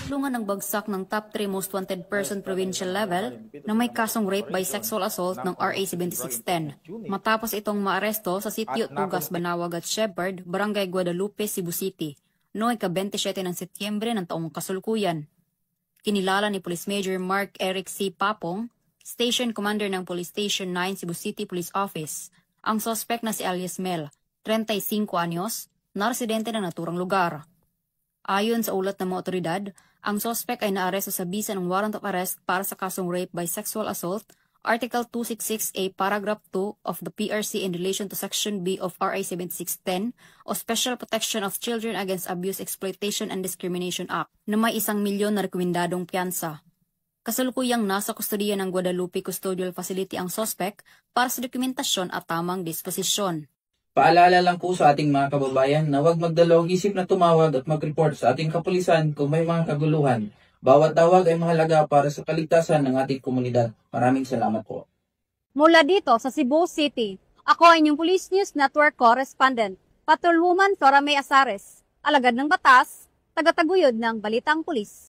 Lungan ang bagsak ng top 3 most wanted person provincial level na may kasong rape by sexual assault ng RA 7610. Matapos itong maaresto sa sitio Tugas, Banawag at Shepherd, Barangay Guadalupe, Cebu City, noong ika-27 ng Setyembre ng taong kasulkuyan. Kinilala ni Police Major Mark Eric C. Papong, Station Commander ng Police Station 9 Cebu City Police Office, ang suspect na si alias Mel, 35 anyos, na residente ng naturang lugar. Ayon sa ulat ng mga otoridad, ang suspect ay naaresto sa bisa ng warrant of arrest para sa kasong rape by sexual assault, Article 266A, Paragraph 2 of the PRC in relation to Section B of RA 7610 o Special Protection of Children Against Abuse, Exploitation and Discrimination Act na may 1 milyon na rekomendadong piyansa. Kasalukuyang nasa kustodiya ng Guadalupe Custodial Facility ang suspect para sa dokumentasyon at tamang disposisyon. Paalala lang po sa ating mga kababayan na huwag magdalawang isip na tumawag at mag-report sa ating kapulisan kung may mga kaguluhan. Bawat tawag ay mahalaga para sa kaligtasan ng ating komunidad. Maraming salamat po. Mula dito sa Cebu City, ako ay inyong Police News Network Correspondent, Patrolwoman Flora May Azares, alagad ng batas, tagataguyod ng Balitang Pulis.